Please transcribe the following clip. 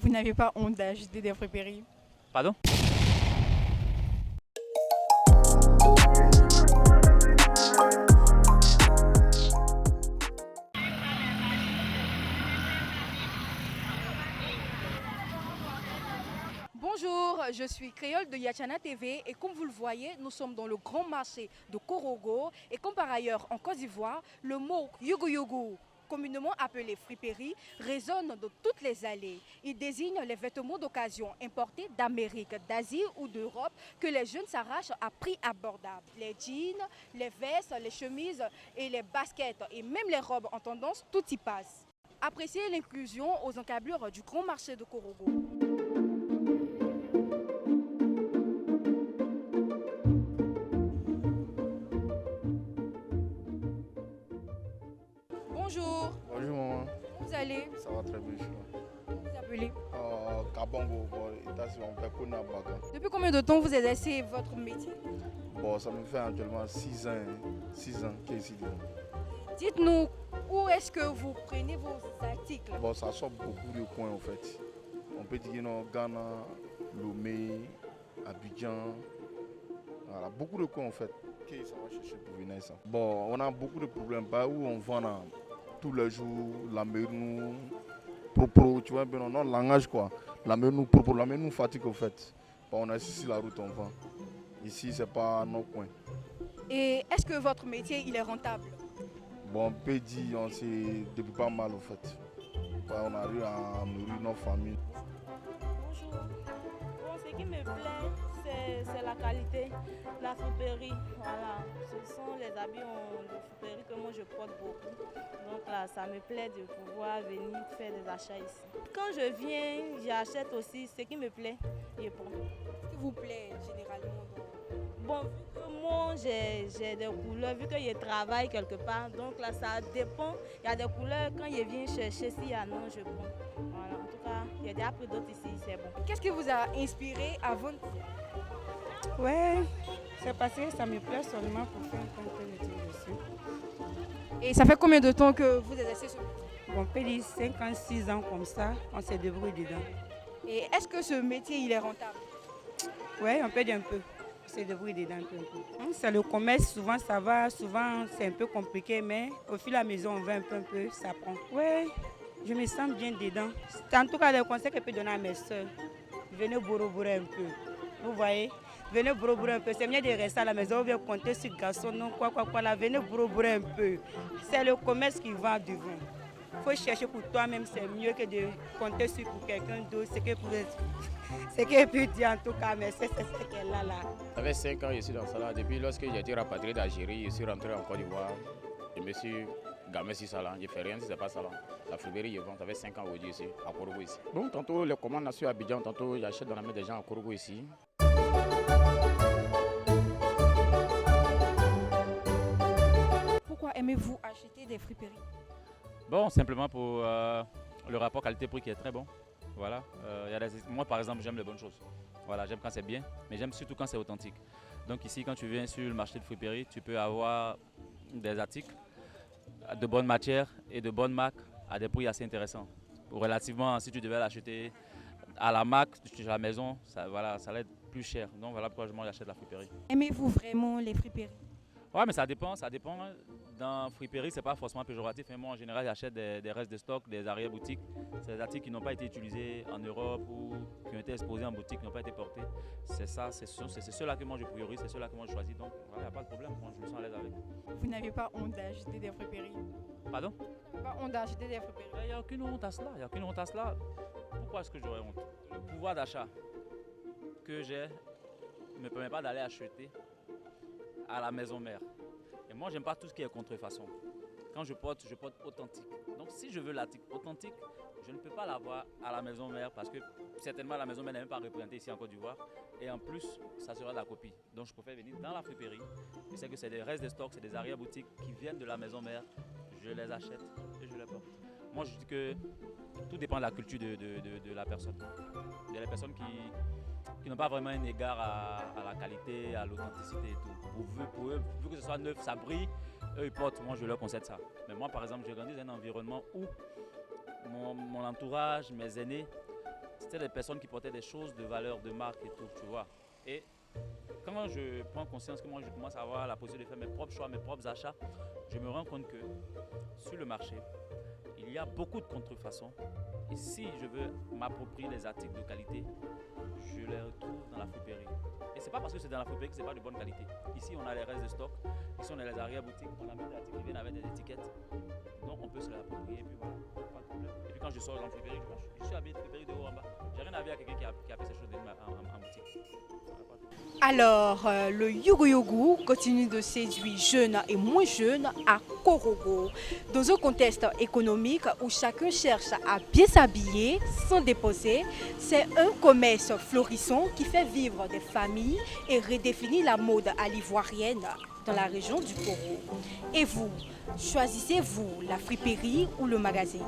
Vous n'avez pas honte d'acheter des friperies? Pardon? Bonjour, je suis Créole de Yachana TV et comme vous le voyez, nous sommes dans le grand marché de Korogo et comme par ailleurs en Côte d'Ivoire, le mot Yugu Yugu, communément appelé friperie, résonne de toutes les allées. Il désigne les vêtements d'occasion importés d'Amérique, d'Asie ou d'Europe que les jeunes s'arrachent à prix abordable. Les jeans, les vestes, les chemises et les baskets et même les robes en tendance, tout y passe. Appréciez l'inclusion aux encablures du grand marché de Korogo. Bonjour, Bonjour maman, vous allez ça va très bien. Je suis là. vous appelez. Kabongo, bon, on fait qu'on a baga. Depuis combien de temps vous exercez votre métier? Bon, ça me fait actuellement 6 ans, 6 ans que je suis ici. Dites-nous où est-ce que vous prenez vos articles? Bon, ça sort beaucoup de coins en fait. On peut dire non, Ghana, Lomé, Abidjan, voilà, beaucoup de coins en fait. Que ça va chercher pour venir ça. Bon, on a beaucoup de problèmes. Bah, où on vend là, tous les jours, la nous propre, tu vois, bien, non, langage quoi. La nous propre, la nous fatigue en fait. Bon, on a ici la route, on vend. Ici, c'est pas nos coins. Et est-ce que votre métier il est rentable? Bon, on peut dire, on s'est depuis pas mal en fait. Ouais, on arrive à nourrir nos familles. Bonjour. Bon, ce qui me plaît, c'est la qualité, la friperie. Voilà. Ce sont les habits de friperie que moi je porte beaucoup. Donc là, ça me plaît de pouvoir venir faire des achats ici. Quand je viens, j'achète aussi ce qui me plaît. Et bon. Qu'est-ce qui vous plaît généralement Bon, vu que moi j'ai des couleurs, vu que je travaille quelque part, donc là ça dépend. Il y a des couleurs, quand je viens chercher, s'il y en a, je prends. Voilà, en tout cas, il y a déjà pris d'autres ici, c'est bon. Qu'est-ce qui vous a inspiré à vendre? Ouais, c'est parce que ça me plaît seulement pour faire un peu de métier dessus. Et ça fait combien de temps que vous exercez ce métier? Bon, on peut dire 5 ans, 6 ans comme ça, on se débrouille dedans. Et est-ce que ce métier il est rentable? Ouais, on peut dire un peu. On se débrouille dedans un peu. C'est le commerce, souvent ça va, souvent c'est un peu compliqué, mais au fil de la maison, on va un peu, ça prend. Ouais, je me sens bien dedans. En tout cas, le conseil que je peux donner à mes soeurs, venez bourrer un peu. Vous voyez? Venez bourrer un peu. C'est mieux de rester à la maison, ou bien compter sur le garçon, non, quoi, là. Venez bourrer un peu. C'est le commerce qui vend du vin. Il faut chercher pour toi-même, c'est mieux que de compter sur pour quelqu'un d'autre. Ce que je peux dire en tout cas, mais c'est ce qu'elle a là. Ça fait 5 ans que je suis dans ça là. Depuis lorsque j'ai été rapatrié d'Algérie, je suis rentré en Côte d'Ivoire. Je me suis gamé sur ça là. Je ne fais rien si ce n'est pas ça là. La friperie, je vends. Ça fait 5 ans aujourd'hui ici, à Korogo ici. Bon, tantôt les commandes sur Abidjan, tantôt j'achète dans la main des gens à Korogo ici. Pourquoi aimez-vous acheter des friperies? Bon, simplement pour le rapport qualité-prix qui est très bon. Voilà. Moi, par exemple, j'aime les bonnes choses. Voilà, j'aime quand c'est bien, mais j'aime surtout quand c'est authentique. Donc ici, quand tu viens sur le marché de friperie, tu peux avoir des articles de bonne matière et de bonne marque à des prix assez intéressants. Relativement, si tu devais l'acheter à la marque, à la maison, ça va être plus cher. Donc voilà pourquoi moi j'achète la friperie. Aimez-vous vraiment les friperies? Ouais, mais ça dépend. Dans friperie, c'est pas forcément péjoratif. Mais moi, en général, j'achète des restes de stock, des arrière-boutiques. C'est des articles qui n'ont pas été utilisés en Europe ou qui ont été exposés en boutique, qui n'ont pas été portés. C'est ça, c'est ceux-là que moi je priorise, c'est ceux-là que moi je choisis. Donc, il n'y a pas de problème. Moi, je me sens à l'aise avec. Vous n'avez pas honte d'acheter des friperies? Pardon? Vous n'avez pas honte d'acheter des friperies? Il n'y a aucune honte à cela. Il n'y a aucune honte à cela. Pourquoi est-ce que j'aurais honte? Le pouvoir d'achat que j'ai ne me permet pas d'aller acheter à la maison mère. Et moi, j'aime pas tout ce qui est contrefaçon. Quand je porte authentique. Donc, si je veux l'article authentique, je ne peux pas l'avoir à la maison mère parce que certainement la maison mère n'est même pas représentée ici en Côte d'Ivoire. Et en plus, ça sera de la copie. Donc, je préfère venir dans la friperie. Je sais que c'est des restes de stock, c'est des arrière-boutiques qui viennent de la maison mère. Je les achète et je les porte. Moi, je dis que tout dépend de la culture de la personne. Il y a des personnes qui n'ont pas vraiment un égard à la qualité, à l'authenticité et tout. Pour eux, vu que ce soit neuf, ça brille, eux ils portent, moi je leur concède ça. Mais moi par exemple, j'ai grandi dans un environnement où mon entourage, mes aînés, C'était des personnes qui portaient des choses de valeur, de marque et tout, tu vois. Et quand je prends conscience que moi je commence à avoir la possibilité de faire mes propres choix, mes propres achats, je me rends compte que sur le marché, il y a beaucoup de contrefaçons. Et si je veux m'approprier les articles de qualité, je les retrouve dans la friperie. Et c'est pas parce que c'est dans la friperie que c'est pas de bonne qualité. Ici, on a les restes de stock, ici on a les arrière-boutiques, on a même des articles qui viennent avec des étiquettes. Donc on peut se les approprier et puis voilà, pas de problème. Et puis quand je sors dans la friperie, je suis habillé de friperie de haut en bas. J'ai rien à voir avec quelqu'un qui a fait ces choses en boutique. Alors, le yugu-yugu continue de séduire jeunes et moins jeunes à Korogo. Dans un contexte économique où chacun cherche à bien s'habiller sans dépenser, c'est un commerce florissant qui fait vivre des familles et redéfinit la mode à l'ivoirienne dans la région du Koro. Et vous, choisissez-vous la friperie ou le magasin?